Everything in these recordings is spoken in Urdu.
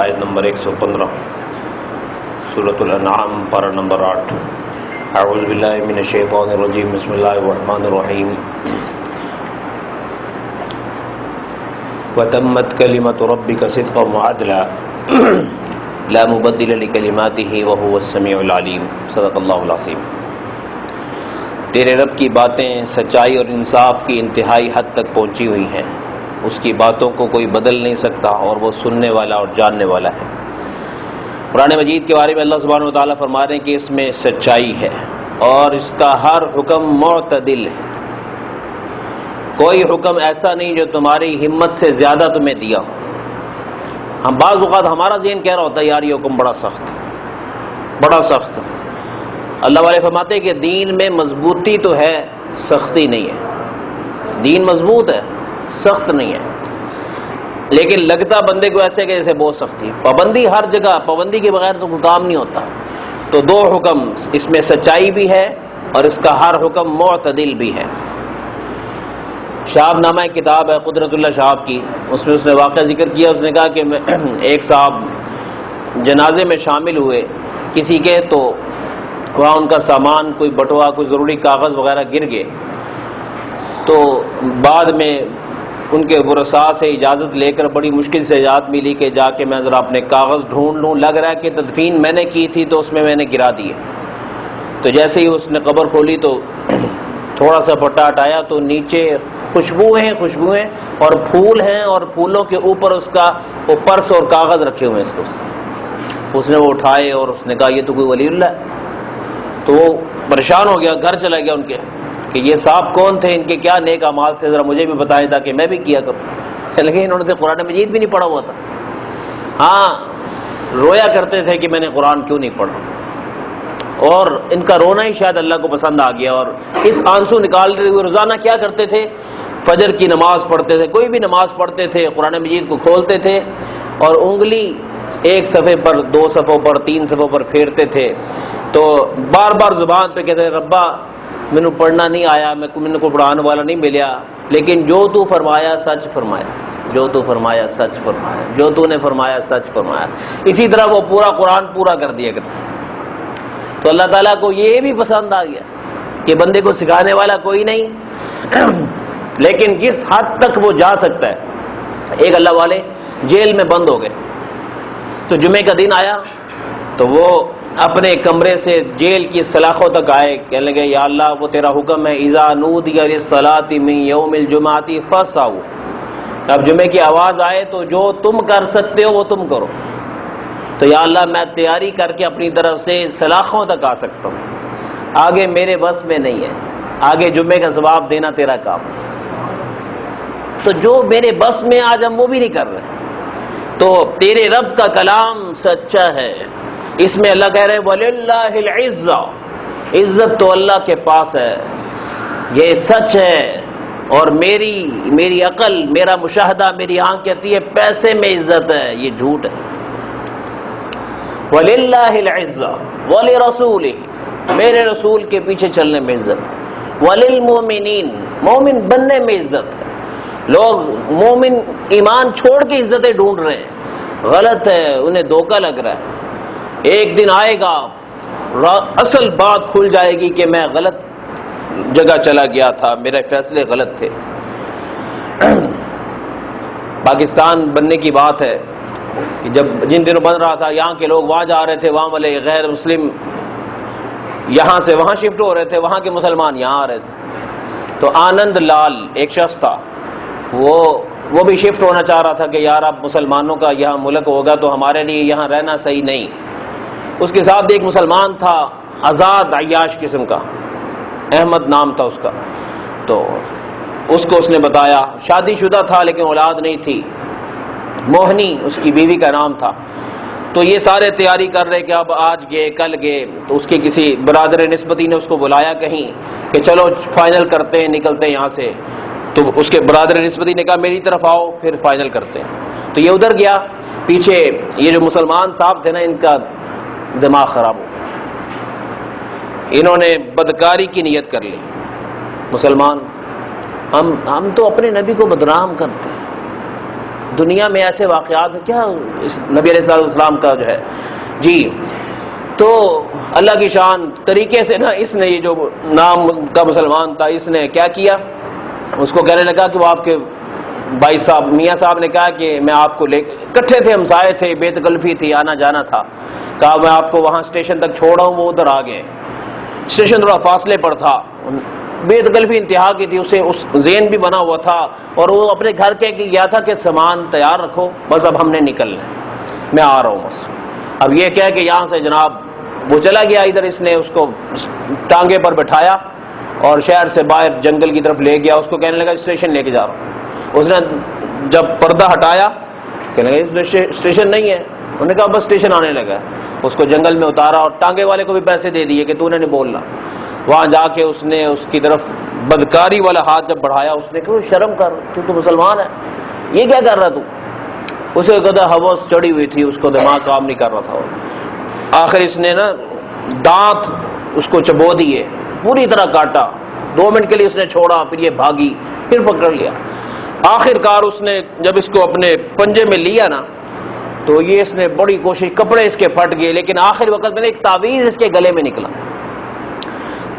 آیت نمبر 115 سورۃ الانعام پارہ نمبر 8۔ اعوذ باللہ من الشیطان الرجیم بسم اللہ الرحمن الرحیم۔ وتمت کلمۃ ربک صدقا وعدلا لا مبدل لکلماتہ وہو السمیع العلیم۔ صدق اللہ العظیم۔ تیرے رب کی باتیں سچائی اور انصاف کی انتہائی حد تک پہنچی ہوئی ہیں، اس کی باتوں کو کوئی بدل نہیں سکتا اور وہ سننے والا اور جاننے والا ہے۔ قرآن مجید کے بارے میں اللہ سبحانہ وتعالیٰ فرما رہے ہیں کہ اس میں سچائی ہے اور اس کا ہر حکم معتدل ہے۔ کوئی حکم ایسا نہیں جو تمہاری ہمت سے زیادہ تمہیں دیا ہو۔ ہم بعض اوقات ہمارا ذہن کہہ رہا ہوتا ہے یار یہ حکم بڑا سخت ہے، بڑا سخت ہے۔ اللہ والے فرماتے ہیں کہ دین میں مضبوطی تو ہے، سختی نہیں ہے۔ دین مضبوط ہے، سخت نہیں ہے، لیکن لگتا بندے کو ایسے کہ جیسے بہت سختی ہے۔ پابندی ہر جگہ، پابندی کے بغیر تو کوئی کام نہیں ہوتا۔ تو دو حکم، اس میں سچائی بھی ہے اور اس کا ہر حکم معتدل بھی ہے۔ شہاب نامہ ایک کتاب ہے قدرت اللہ شہاب کی، اس میں اس نے واقعہ ذکر کیا۔ اس نے کہا کہ ایک صاحب جنازے میں شامل ہوئے کسی کے، تو وہاں ان کا سامان کوئی بٹوا، کوئی ضروری کاغذ وغیرہ گر گئے، تو بعد میں ان کے ورثاء سے اجازت لے کر بڑی مشکل سے اجازت ملی کہ جا کے میں ذرا اپنے کاغذ ڈھونڈ لوں۔ لگ رہا ہے کہ تدفین میں نے کی تھی تو اس میں نے گرا دیے۔ تو جیسے ہی اس نے قبر کھولی تو تھوڑا سا پٹا ہٹایا تو نیچے خوشبوئیں اور پھول ہیں، اور پھولوں کے اوپر اس کا وہ پرس اور کاغذ رکھے ہوئے ہیں۔ اس نے وہ اٹھائے اور اس نے کہا یہ تو کوئی ولی اللہ ہے۔ تو وہ پریشان ہو گیا، گھر چلا گیا ان کے کہ یہ صاحب کون تھے، ان کے کیا نیک اعمال تھے، ذرا مجھے بھی بتائیں تاکہ میں بھی کیا کروں۔ لیکن انہوں نے قرآن مجید بھی نہیں پڑھا ہوا تھا۔ ہاں رویا کرتے تھے کہ میں نے قرآن کیوں نہیں پڑھا، اور ان کا رونا ہی شاید اللہ کو پسند آ گیا۔ اور اس آنسو نکالتے ہوئے روزانہ کیا کرتے تھے، فجر کی نماز پڑھتے تھے، کوئی بھی نماز پڑھتے تھے، قرآن مجید کو کھولتے تھے اور انگلی ایک صفحے پر، دو صفحوں پر، تین صفحوں پر پھیرتے تھے، تو بار بار زبان پہ کہتے تھے ربا مینوں پڑھنا نہیں آیا، مینوں کو پڑھانے والا نہیں ملیا، لیکن جو تو فرمایا سچ فرمایا، جو تو فرمایا سچ فرمایا، جو تو نے فرمایا سچ فرمایا۔ اسی طرح وہ پورا قرآن پورا کر دیا کرتے۔ تو اللہ تعالیٰ کو یہ بھی پسند آ گیا کہ بندے کو سکھانے والا کوئی نہیں، لیکن کس حد تک وہ جا سکتا ہے۔ ایک اللہ والے جیل میں بند ہو گئے، تو جمعے کا دن آیا تو وہ اپنے کمرے سے جیل کی سلاخوں تک آئے، کہنے لگے یا اللہ وہ تیرا حکم ہے اذا نودی للصلاۃ من یوم الجمعۃ فاسعوا، اب جمعے کی آواز آئے تو جو تم کر سکتے ہو وہ تم کرو۔ تو یا اللہ میں تیاری کر کے اپنی طرف سے سلاخوں تک آ سکتا ہوں، آگے میرے بس میں نہیں ہے، آگے جمعے کا ثواب دینا تیرا کام۔ تو جو میرے بس میں آج ہم وہ بھی نہیں کر رہے۔ تو تیرے رب کا کلام سچا ہے، اس میں اللہ کہہ رہے وَلِلَّهِ الْعِزَّةُ، عزت تو اللہ کے پاس ہے، یہ سچ ہے۔ اور میری عقل، میرا مشاہدہ، میری آنکھ کہتی ہے پیسے میں عزت ہے، یہ جھوٹ ہے۔ وَلِلَّهِ الْعِزَّةُ وَلِرَسُولِهِ، میرے رسول کے پیچھے چلنے میں عزت ہے۔ وَلِلْمُؤْمِنِينَ، مومن بننے میں عزت ہے۔ لوگ مومن ایمان چھوڑ کے عزتیں ڈھونڈ رہے ہیں، غلط ہے، انہیں دھوکہ لگ رہا ہے۔ ایک دن آئے گا اصل بات کھل جائے گی کہ میں غلط جگہ چلا گیا تھا، میرے فیصلے غلط تھے۔ پاکستان بننے کی بات ہے کہ جب جن دنوں بن رہا تھا یہاں کے لوگ وہاں جا رہے تھے، وہاں والے غیر مسلم یہاں سے وہاں شفٹ ہو رہے تھے، وہاں کے مسلمان یہاں آ رہے تھے۔ تو آنند لال ایک شخص تھا، وہ بھی شفٹ ہونا چاہ رہا تھا کہ یار اب مسلمانوں کا یہاں ملک ہوگا تو ہمارے لیے یہاں رہنا صحیح نہیں۔ اس کے ساتھ ایک مسلمان تھا آزاد عیاش قسم کا، احمد نام تھا اس کا۔ تو اس کو اس نے بتایا، شادی شدہ تھا لیکن اولاد نہیں تھی، موہنی اس کی بیوی کا نام تھا۔ تو یہ سارے تیاری کر رہے کہ اب آج گئے کل گئے، تو اس کے کسی برادر نسبتی نے اس کو بلایا کہیں کہ چلو فائنل کرتے ہیں، نکلتے ہیں یہاں سے۔ تو اس کے برادر نسبتی نے کہا میری طرف آؤ پھر فائنل کرتے ہیں۔ تو یہ ادھر گیا، پیچھے یہ جو مسلمان صاحب تھے نا ان کا دماغ خراب ہو گیا، انہوں نے بدکاری کی نیت کر لی۔ مسلمان ہم تو اپنے نبی کو بدنام کرتے ہیں، دنیا میں ایسے واقعات کیا نبی علیہ السلام کا جو ہے جی. تو اللہ کی شان طریقے سے نا اس نے یہ جو نام کا مسلمان تھا اس نے کیا کیا, اس کو کہنے لگا کہ وہ آپ کے بھائی صاحب میاں صاحب نے کہا کہ میں آپ کو لے اکٹھے تھے, ہمسائے تھے, بے تکلفی تھی, آنا جانا تھا, کہا میں آپ کو وہاں اسٹیشن تک چھوڑا ہوں. وہ ادھر آ گئے, اسٹیشن تھوڑا فاصلے پر تھا, بے تکلفی انتہا کی تھی, اسے اس ذہن بھی بنا ہوا تھا اور وہ اپنے گھر کے گیا تھا کہ سامان تیار رکھو بس اب ہم نے نکلنا ہے, میں آ رہا ہوں بس. اب یہ کہہ کہ یہاں سے جناب وہ چلا گیا ادھر, اس نے اس کو ٹانگے پر بٹھایا اور شہر سے باہر جنگل کی طرف لے گیا. اس کو کہنے لگا اسٹیشن لے کے جا رہا ہوں. اس نے جب پردہ ہٹایا کہنے لگا اسٹیشن نہیں ہے, انہوں نے کہا بس اسٹیشن آنے لگا. اس کو جنگل میں اتارا اور ٹانگے والے کو بھی پیسے دے دیے کہ تو نے نہیں بولنا. وہاں جا کے اس نے اس کی طرف بدکاری والا ہاتھ جب بڑھایا, اس نے کہا شرم کر, تو مسلمان ہے, یہ کیا کر رہا تو. اسے کہتا ہوس چڑھی ہوئی تھی, اس کو دماغ کام نہیں کر رہا تھا. آخر اس نے نا دانت اس کو چبو دیے, پوری طرح کاٹا. 2 منٹ کے لیے اس نے چھوڑا, پھر یہ بھاگی, پھر پکڑ لیا. آخر کار اس نے جب اس کو اپنے پنجے میں لیا نا تو یہ اس نے بڑی کوشش, کپڑے اس کے پھٹ گئے, لیکن آخر وقت میں نے ایک تعویذ اس کے گلے میں نکلا.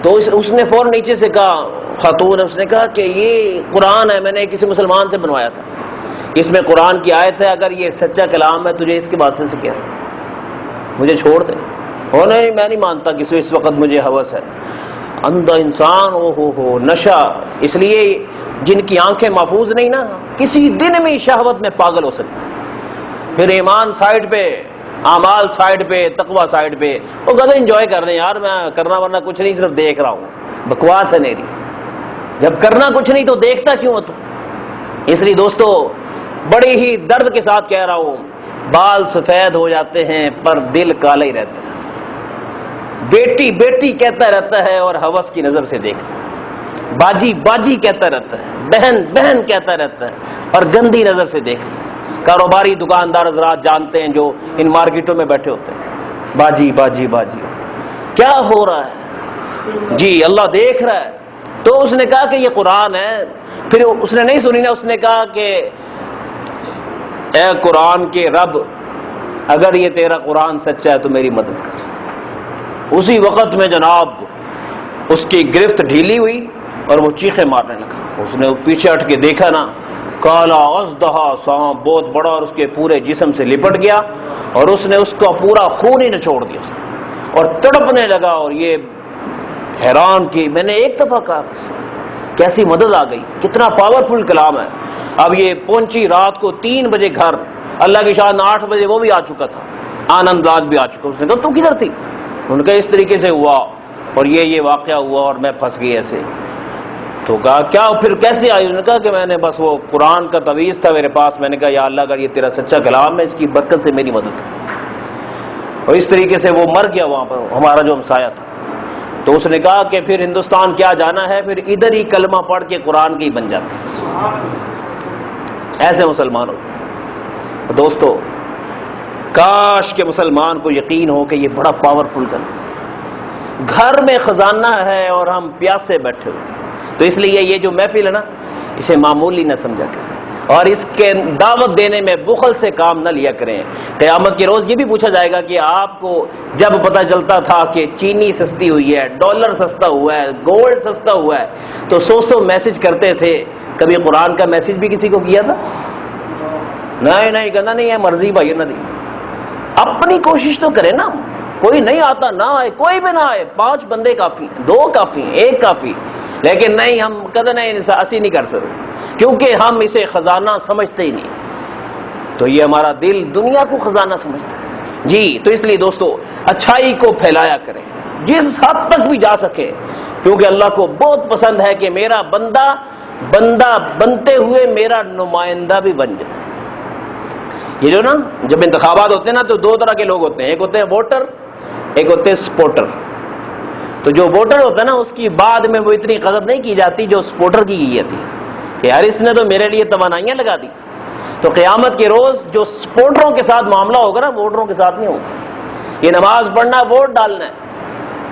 تو اس نے فوراً نیچے سے کہا, خاتون اس نے کہا کہ یہ قرآن ہے, میں نے کسی مسلمان سے بنوایا تھا, اس میں قرآن کی آیت ہے, اگر یہ سچا کلام ہے تجھے اس کے واسطے سے کیا, مجھے چھوڑ دے. ہو نہیں, میں نہیں مانتا کہ اس وقت مجھے ہوس ہے. اندھا انسان, او ہو نشہ. اس لیے جن کی آنکھیں محفوظ نہیں نا, کسی دن میں شہوت میں پاگل ہو سکتے. پھر ایمان سائڈ پہ, اعمال سائڈ پہ, تقوی سائڈ پہ, وہ کہتے انجوائے کر رہے ہیں یار, میں کرنا ورنہ کچھ نہیں, صرف دیکھ رہا ہوں. بکواس ہے میری, جب کرنا کچھ نہیں تو دیکھتا کیوں ہو تو. اس لیے دوستو بڑے ہی درد کے ساتھ کہہ رہا ہوں, بال سفید ہو جاتے ہیں پر دل کالا ہی رہتا ہے. بیٹی بیٹی کہتا رہتا ہے اور ہوس کی نظر سے دیکھتا ہے. باجی باجی کہتا رہتا ہے, بہن بہن کہتا رہتا ہے اور گندی نظر سے دیکھتا ہے. کاروباری دکاندار حضرات جانتے ہیں جو ان مارکیٹوں میں بیٹھے ہوتے ہیں, باجی باجی باجی. کیا ہو رہا ہے جی, اللہ دیکھ رہا ہے. تو اس نے کہا کہ یہ قرآن ہے. پھر اس نے نہیں سنی نا, اس نے کہا کہ اے قرآن کے رب, اگر یہ تیرا قرآن سچا ہے تو میری مدد کر. اسی وقت میں جناب اس کی گرفت ڈھیلی ہوئی اور وہ چیخیں مارنے لگا. اس نے پیچھے ہٹ کے دیکھا نا, کالا ازدہا سانپ بہت بڑا, اور اس کے پورے جسم سے لپٹ گیا اور اس نے اس کا پورا خون ہی نچوڑ دیا اور تڑپنے لگا. اور یہ حیران کی, میں نے ایک دفعہ کہا کیسی مدد آ گئی, کتنا پاورفل کلام ہے. اب یہ پہنچی رات کو 3 بجے گھر, اللہ کی شان 8 بجے وہ بھی آ چکا تھا, آنند راج بھی آ چکا. اس نے کہا تو کدھر تھی؟ ان کا اس طریقے سے ہوا اور یہ واقعہ ہوا اور میں پھنس گئی ایسے. تو کہا کیا, پھر کیسے آئی؟ انہوں نے کہا کہ میں نے بس وہ قرآن کا تعویذ تھا میرے پاس, میں نے کہا یا اللہ اگر یہ تیرا سچا کلام ہے اس کی برکت سے میری مدد کر. اور اس طریقے سے وہ مر گیا وہاں پر, ہمارا جو ہمسایہ تھا. تو اس نے کہا کہ پھر ہندوستان کیا جانا ہے, پھر ادھر ہی کلمہ پڑھ کے قرآن کی بن جاتے. ایسے مسلمان ہو دوستو, کاش کہ مسلمان کو یقین ہو کہ یہ بڑا پاورفل کلام. گھر میں خزانہ ہے اور ہم پیاسے بیٹھے ہوئے. تو اس لیے یہ جو محفل ہے نا, اسے معمولی نہ سمجھا کریں اور اس کے دعوت دینے میں بخل سے کام نہ لیا کریں. قیامت کے روز یہ بھی پوچھا جائے گا کہ آپ کو جب پتہ چلتا تھا کہ چینی سستی ہوئی ہے, ڈالر سستا ہوا ہے, گولڈ سستا ہوا ہے, تو 100 میسج کرتے تھے, کبھی قرآن کا میسج بھی کسی کو کیا تھا؟ نہیں کہنا نہیں ہے مرضی بھائی نہ دی. اپنی کوشش تو کرے نا. کوئی نہیں آتا نہ آئے, کوئی بھی نہ آئے, 5 بندے کافی ہیں, 2 کافی ہیں, 1 کافی. لیکن نہیں, ہم کہتے نہیں ایسی نہیں کر سکتے کیونکہ ہم اسے خزانہ سمجھتے ہی نہیں. تو یہ ہمارا دل دنیا کو خزانہ سمجھتا ہے جی. تو اس لیے دوستو اچھائی کو پھیلایا کریں جس حد تک بھی جا سکے, کیونکہ اللہ کو بہت پسند ہے کہ میرا بندہ بنتے ہوئے میرا نمائندہ بھی بن جائے. یہ جو نا جب انتخابات ہوتے ہیں نا تو 2 طرح کے لوگ ہوتے ہیں, ایک ہوتے ہیں ووٹر, ایک ہوتے ہیں سپورٹر. تو جو ووٹر ہوتا ہے نا اس کی بعد میں وہ اتنی قدر نہیں کی جاتی جو سپورٹر کی جاتی ہے کہ یار اس نے تو میرے لیے توانائیاں لگا دی. تو قیامت کے روز جو سپورٹروں کے ساتھ معاملہ ہوگا نا, ووٹروں کے ساتھ نہیں ہوگا. یہ نماز پڑھنا ووٹ ڈالنا ہے,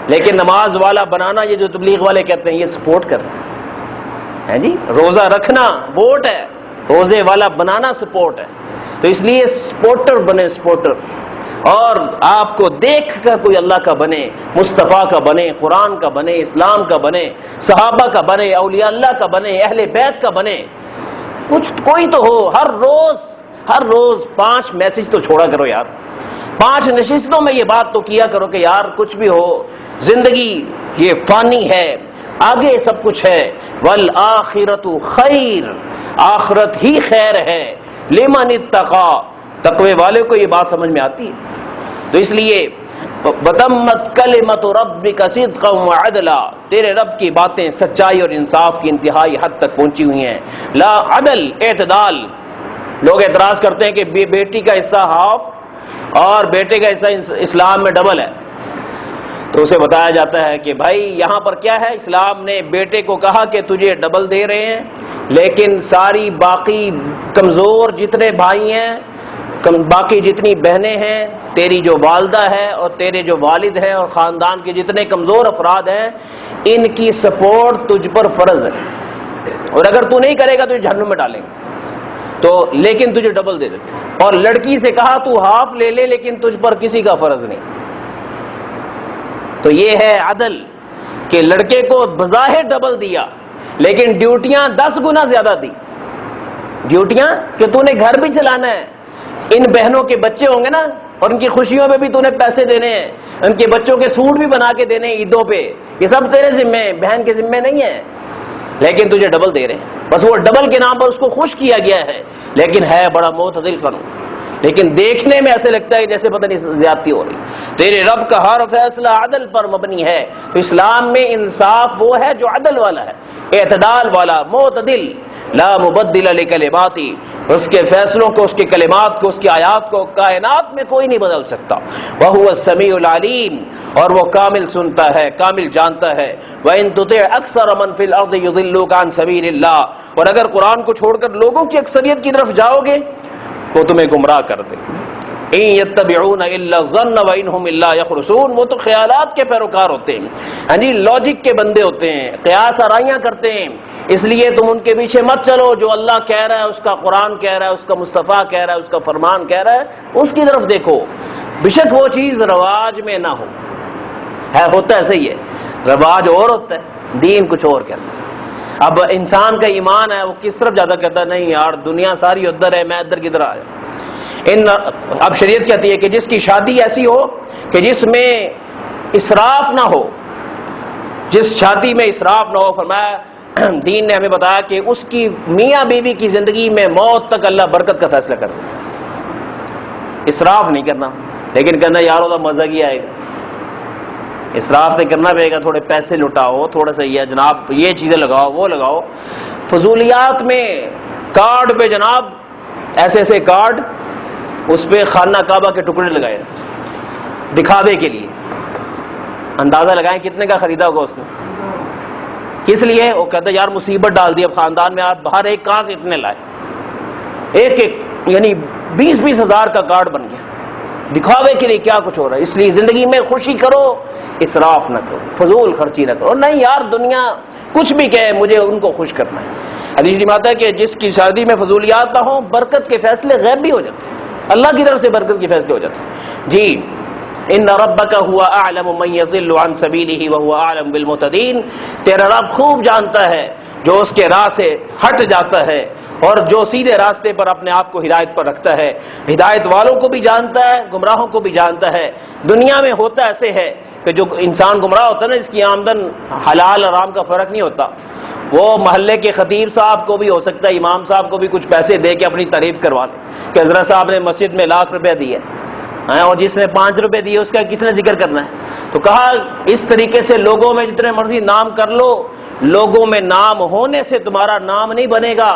لیکن نماز والا بنانا یہ جو تبلیغ والے کہتے ہیں یہ سپورٹ کرنا ہے جی. روزہ رکھنا ووٹ ہے, روزے والا بنانا سپورٹ ہے. تو اس لیے سپورٹر بنے، سپورٹر، اور آپ کو دیکھ کر کوئی اللہ کا بنے، مصطفیٰ کا بنے، قرآن کا بنے، اسلام کا بنے، صحابہ کا بنے، اولیاء اللہ کا بنے، اہل بیت کا بنے. کچھ کوئی تو ہو. ہر روز 5 میسج تو چھوڑا کرو یار. 5 نشستوں میں یہ بات تو کیا کرو کہ یار کچھ بھی ہو، زندگی یہ فانی ہے، آگے سب کچھ ہے. والآخرۃ خیر، آخرت ہی خیر ہے. لمن اتقا، تقوی والے کو یہ بات سمجھ میں آتی ہے. تو اس لیے وتمت کلمۃ ربک صدقا وعدلا، تیرے رب کی باتیں سچائی اور انصاف کی انتہائی حد تک پہنچی ہوئی ہیں. لا عدل، اعتدال. لوگ اعتراض کرتے ہیں کہ بیٹی کا حصہ ہاف اور بیٹے کا حصہ اسلام میں ڈبل ہے. تو اسے بتایا جاتا ہے کہ بھائی یہاں پر کیا ہے، اسلام نے بیٹے کو کہا کہ تجھے ڈبل دے رہے ہیں، لیکن ساری باقی کمزور جتنے بھائی ہیں، باقی جتنی بہنیں ہیں، تیری جو والدہ ہے اور تیرے جو والد ہیں اور خاندان کے جتنے کمزور افراد ہیں، ان کی سپورٹ تجھ پر فرض ہے، اور اگر تو نہیں کرے گا تو جہنم میں ڈالیں گے. تو لیکن تجھے ڈبل دے دیتے. اور لڑکی سے کہا تو ہاف لے لے، لیکن تجھ پر کسی کا فرض نہیں. تو یہ ہے عدل کہ لڑکے کو بظاہر ڈبل دیا لیکن ڈیوٹیاں 10 گنا زیادہ دی. ڈیوٹیاں کہ تو نے گھر بھی چلانا ہے، ان بہنوں کے بچے ہوں گے نا، اور ان کی خوشیوں میں بھی تو نے پیسے دینے ہیں، ان کے بچوں کے سوٹ بھی بنا کے دینے عیدوں پہ، یہ سب تیرے ذمے ہیں، بہن کے ذمے نہیں ہے. لیکن تجھے ڈبل دے رہے ہیں. بس وہ ڈبل کے نام پر اس کو خوش کیا گیا ہے، لیکن ہے بڑا معتدل قانون. لیکن دیکھنے میں ایسے لگتا ہے جیسے پتہ نہیں زیادتی ہو رہی. تیرے رب کا ہر فیصلہ عدل پر مبنی ہے. تو اسلام میں انصاف وہ ہے جو عدل والا ہے، اعتدال والا، معتدل. لا مبدل لکلماتی، اس کے فیصلوں کو، اس کے کلمات کو، اس کی آیات کو کائنات میں کوئی نہیں بدل سکتا. وہو السمیع العلیم، اور وہ کامل سنتا ہے، کامل جانتا ہے. وَإِن تُطِعْ أَكْثَرَ مَن فِي الْأَرْضِ يُضِلُّوكَ عَن سَبِيلِ اللَّهِ، اور اگر قرآن کو چھوڑ کر لوگوں کی اکثریت کی طرف جاؤ گے وہ تمہیں گمراہ کر دے. إِن يَتَّبِعُونَ إِلَّا الظَّنَّ وَإِنْ هُمْ إِلَّا يَخْرُصُونَ، وہ تو خیالات کے پیروکار ہوتے ہیں، ہاں جی، لاجک کے بندے ہوتے ہیں، قیاس آرائیاں کرتے ہیں. اس لیے تم ان کے پیچھے مت چلو. جو اللہ کہہ رہا ہے، اس کا قرآن کہہ رہا ہے، اس کا مصطفیٰ کہہ رہا ہے، اس کا فرمان کہہ رہا ہے، اس کی طرف دیکھو. بشک وہ چیز رواج میں نہ ہو. ہوتا ایسے ہی ہے، رواج اور ہوتا ہے، دین کچھ اور کہتا ہے. اب انسان کا ایمان ہے، وہ کس طرف زیادہ کہتا ہے، نہیں یار دنیا ساری ادھر ہے، میں ادھر کدھر آیا. اب شریعت کہتی ہے کہ جس کی شادی ایسی ہو کہ جس میں اسراف نہ ہو، جس شادی میں اسراف نہ ہو، فرمایا دین نے ہمیں بتایا کہ اس کی میاں بیوی کی زندگی میں موت تک اللہ برکت کا فیصلہ کر دے. اسراف نہیں کرنا، لیکن کہنا یار وہ مزہ ہی آئے گا. اسراف سے کرنا پڑے گا، تھوڑے پیسے لٹاؤ، تھوڑا سا یہ جناب یہ چیزیں لگاؤ، وہ لگاؤ. فضولیات میں کارڈ پہ جناب ایسے ایسے کارڈ، اس پہ خانہ کعبہ کے ٹکڑے لگائے دکھاوے کے لیے. اندازہ لگائیں کتنے کا خریدا ہوگا اس نے، کس لیے؟ وہ کہتا ہے یار مصیبت ڈال دی اب خاندان میں، آپ باہر ایک کہاں سے اتنے لائے، ایک یعنی 20-20 ہزار کا کارڈ بن گیا دکھاوے کے لیے. کیا کچھ ہو رہا ہے. اس لیے زندگی میں خوشی کرو، اسراف نہ کرو، فضول خرچی نہ کرو. نہیں یار دنیا کچھ بھی کہے مجھے ان کو خوش کرنا ہے. حدیث میں آتا ہے کہ جس کی شادی میں فضولیات نہ ہوں، برکت کے فیصلے غیبی ہو جاتے ہیں، اللہ کی طرف سے برکت کے فیصلے ہو جاتے ہیں. جی ان ربک هو اعلم من يضل عن سبيله وهو اعلم بالمهتدين، تیرا رب خوب جانتا ہے جو اس کے راہ سے ہٹ جاتا ہے اور جو سیدھے راستے پر اپنے آپ کو ہدایت پر رکھتا ہے. ہدایت والوں کو بھی جانتا ہے، گمراہوں کو بھی جانتا ہے. دنیا میں ہوتا ایسے ہے کہ جو انسان گمراہ ہوتا ہے نا، اس کی آمدن حلال حرام کا فرق نہیں ہوتا. وہ محلے کے خطیب صاحب کو بھی ہو سکتا ہے، امام صاحب کو بھی کچھ پیسے دے کے اپنی تعریف کروا لے کہ حضرت صاحب نے مسجد میں 1,00,000 روپے دیے، اور جس نے 5 روپے دیے اس کا کس نے ذکر کرنا ہے. تو کہا اس طریقے سے لوگوں میں جتنے مرضی نام کر لو، لوگوں میں نام ہونے سے تمہارا نام نہیں بنے گا.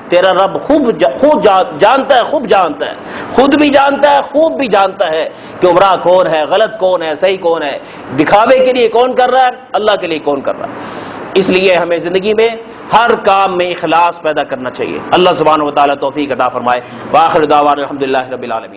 تیرا رب خوب جانتا ہے، خوب جانتا ہے، خود بھی جانتا ہے، خوب بھی جانتا ہے کہ گمراہ کون ہے، غلط کون ہے، صحیح کون ہے، دکھاوے کے لیے کون کر رہا ہے، اللہ کے لیے کون کر رہا ہے. اس لیے ہمیں زندگی میں ہر کام میں اخلاص پیدا کرنا چاہیے. اللہ سبحانہ و تعالیٰ توفیق عطا فرمائے. وآخر دعوانا الحمدللہ رب العالمین.